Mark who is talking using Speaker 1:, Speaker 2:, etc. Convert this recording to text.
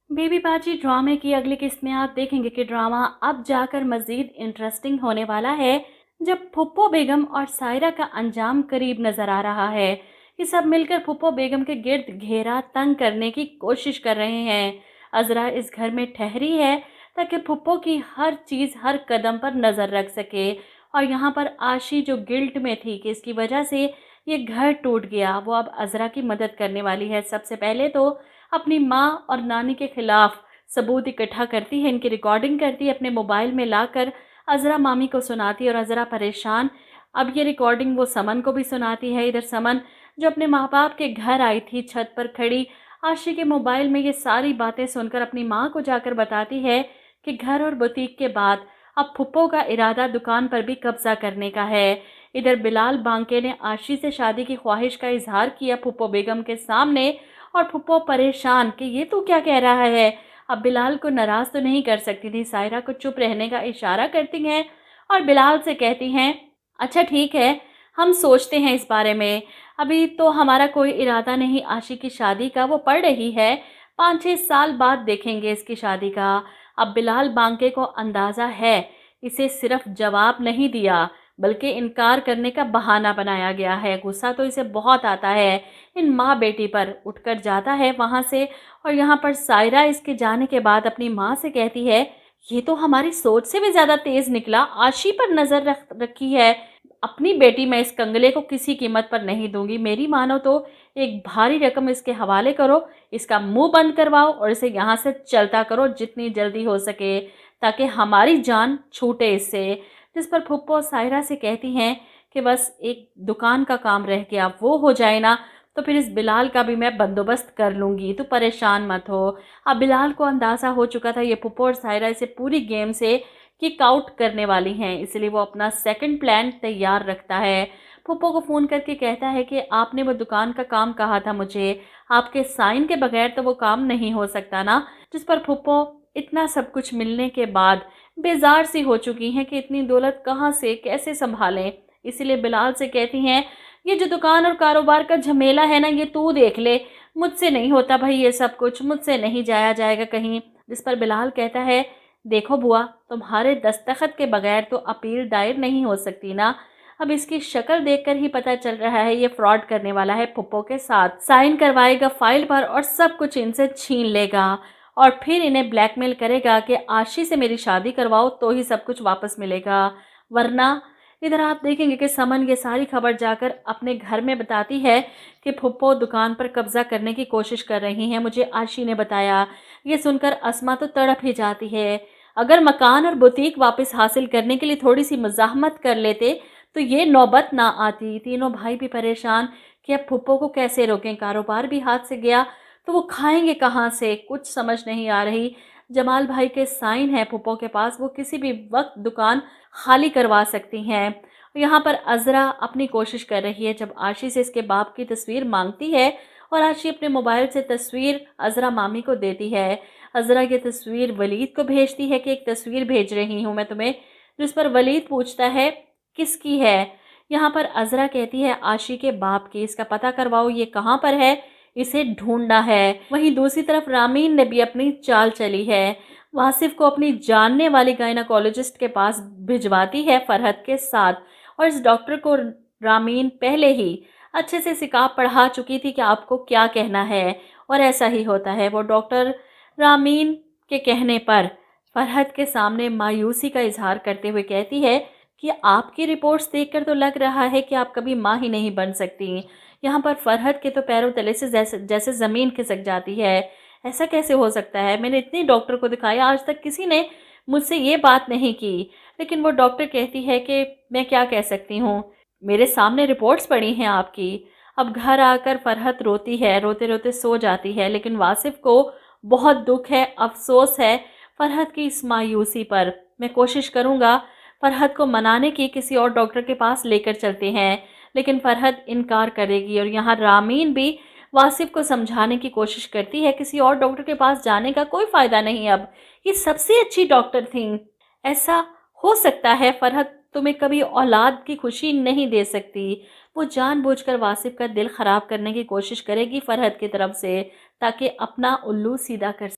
Speaker 1: Baby बाजी ड्रामे की अगली किस्त में आप देखेंगे कि ड्रामा अब जाकर मज़ीद इंटरेस्टिंग होने वाला है, जब फुप्पो बेगम और सायरा का अंजाम करीब नज़र आ रहा है। ये सब मिलकर फुप्पो बेगम के गिर्द घेरा तंग करने की कोशिश कर रहे हैं। अज़रा इस घर में ठहरी है ताकि फुप्पो की हर चीज़ हर कदम पर नज़र रख सके। और यहाँ पर आशी जो गिल्ट में थी कि इसकी वजह से ये घर टूट गया, वो अब अज़रा की मदद करने वाली है। सबसे पहले तो अपनी माँ और नानी के खिलाफ सबूत इकट्ठा करती है, इनकी रिकॉर्डिंग करती है, अपने मोबाइल में लाकर अज़रा मामी को सुनाती है और अज़रा परेशान। अब ये रिकॉर्डिंग वो समन को भी सुनाती है। इधर समन जो अपने माँ बाप के घर आई थी, छत पर खड़ी आशी के मोबाइल में ये सारी बातें सुनकर अपनी माँ को जाकर बताती है कि घर और बुटीक के बाद अब फुप्पो का इरादा दुकान पर भी कब्जा करने का है। इधर बिलाल बांके ने आशी से शादी की ख्वाहिश का इजहार किया फुप्पो बेगम के सामने, और फुप्पो परेशान कि ये तू क्या कह रहा है। अब बिलाल को नाराज़ तो नहीं कर सकती थी, सायरा को चुप रहने का इशारा करती हैं और बिलाल से कहती हैं, अच्छा ठीक है, हम सोचते हैं इस बारे में, अभी तो हमारा कोई इरादा नहीं आशी की शादी का, वो पढ़ रही है, 5-6 साल बाद देखेंगे इसकी शादी का। अब बिलाल बांके को अंदाज़ा है इसे सिर्फ जवाब नहीं दिया बल्कि इनकार करने का बहाना बनाया गया है। गुस्सा तो इसे बहुत आता है इन माँ बेटी पर, उठकर जाता है वहाँ से। और यहाँ पर सायरा इसके जाने के बाद अपनी माँ से कहती है, ये तो हमारी सोच से भी ज़्यादा तेज़ निकला, आशी पर नज़र रखी है। अपनी बेटी मैं इस कंगले को किसी कीमत पर नहीं दूंगी, मेरी मानो तो एक भारी रकम इसके हवाले करो, इसका मुंह बंद करवाओ और इसे यहाँ से चलता करो जितनी जल्दी हो सके, ताकि हमारी जान छूटे इससे। जिस पर फुप्पो सायरा से कहती हैं कि बस एक दुकान का काम रह गया, वो हो जाए ना तो फिर इस बिलाल का भी मैं बंदोबस्त कर लूँगी, तो परेशान मत हो। अब बिलाल को अंदाज़ा हो चुका था ये फुप्पो और सायरा इसे पूरी गेम से किक आउट करने वाली हैं, इसलिए वो अपना सेकंड प्लान तैयार रखता है। फुप्पो को फ़ोन करके कहता है कि आपने वो दुकान का काम कहा था मुझे, आपके साइन के बगैर तो वो काम नहीं हो सकता ना। जिस पर फुप्पो इतना सब कुछ मिलने के बाद बेजार सी हो चुकी हैं कि इतनी दौलत कहाँ से कैसे संभालें, इसीलिए बिलाल से कहती हैं, ये जो दुकान और कारोबार का झमेला है ना, ये तू देख ले, मुझसे नहीं होता भाई, ये सब कुछ मुझसे नहीं जाया जाएगा कहीं। जिस पर बिलाल कहता है, देखो बुआ, तुम्हारे दस्तखत के बगैर तो अपील दायर नहीं हो सकती ना। अब इसकी शक्ल देखकर ही पता चल रहा है ये फ्रॉड करने वाला है, फुप्पो के साथ साइन करवाएगा फाइल पर और सब कुछ इनसे छीन लेगा और फिर इन्हें ब्लैकमेल करेगा कि आशी से मेरी शादी करवाओ तो ही सब कुछ वापस मिलेगा, वरना। इधर आप देखेंगे कि समन ये सारी खबर जाकर अपने घर में बताती है कि फुप्पो दुकान पर कब्जा करने की कोशिश कर रही हैं, मुझे आशी ने बताया। ये सुनकर अस्मा तो तड़प ही जाती है। अगर मकान और बुटीक वापस हासिल करने के लिए थोड़ी सी मज़ाहमत कर लेते तो ये नौबत ना आती। तीनों भाई भी परेशान कि अब फुप्पो को कैसे रोकें, कारोबार भी हाथ से गया तो वो खाएंगे कहाँ से, कुछ समझ नहीं आ रही। जमाल भाई के साइन है फुप्पो के पास, वो किसी भी वक्त दुकान खाली करवा सकती हैं। यहाँ पर अज़रा अपनी कोशिश कर रही है, जब आशी से इसके बाप की तस्वीर मांगती है और आशी अपने मोबाइल से तस्वीर अज़रा मामी को देती है। अज़रा ये तस्वीर वलीद को भेजती है कि एक तस्वीर भेज रही हूँ मैं तुम्हें, जिस पर वलीद पूछता है किसकी है। यहाँ पर अज़रा कहती है आशी के बाप की, इसका पता करवाओ ये कहाँ पर है, इसे ढूंढना है। वहीं दूसरी तरफ रामीन ने भी अपनी चाल चली है, वासिफ को अपनी जानने वाली गायनाकोलॉजिस्ट के पास भिजवाती है फरहत के साथ। और इस डॉक्टर को रामीन पहले ही अच्छे से सिखा पढ़ा चुकी थी कि आपको क्या कहना है, और ऐसा ही होता है। वो डॉक्टर रामीन के कहने पर फरहत के सामने मायूसी का इजहार करते हुए कहती है कि आपकी रिपोर्ट्स देखकर तो लग रहा है कि आप कभी माँ ही नहीं बन सकती। यहाँ पर फरहत के तो पैरों तले से जैसे जैसे ज़मीन खिसक जाती है। ऐसा कैसे हो सकता है, मैंने इतने डॉक्टर को दिखाया, आज तक किसी ने मुझसे ये बात नहीं की। लेकिन वो डॉक्टर कहती है कि मैं क्या कह सकती हूँ, मेरे सामने रिपोर्ट्स पड़ी हैं आपकी। अब घर आकर फरहत रोती है, रोते रोते सो जाती है। लेकिन वासिफ को बहुत दुख है, अफसोस है फरहत की इस मायूसी पर। मैं कोशिश करूँगा फरहत को मनाने की, किसी और डॉक्टर के पास लेकर चलते हैं, लेकिन फरहत इनकार करेगी। और यहाँ रामीन भी वासिफ को समझाने की कोशिश करती है किसी और डॉक्टर के पास जाने का कोई फ़ायदा नहीं, अब ये सबसे अच्छी डॉक्टर थी। ऐसा हो सकता है फरहत तुम्हें कभी औलाद की खुशी नहीं दे सकती। वो जानबूझकर वासिफ का दिल ख़राब करने की कोशिश करेगी फरहत की तरफ से, ताकि अपना उल्लू सीधा कर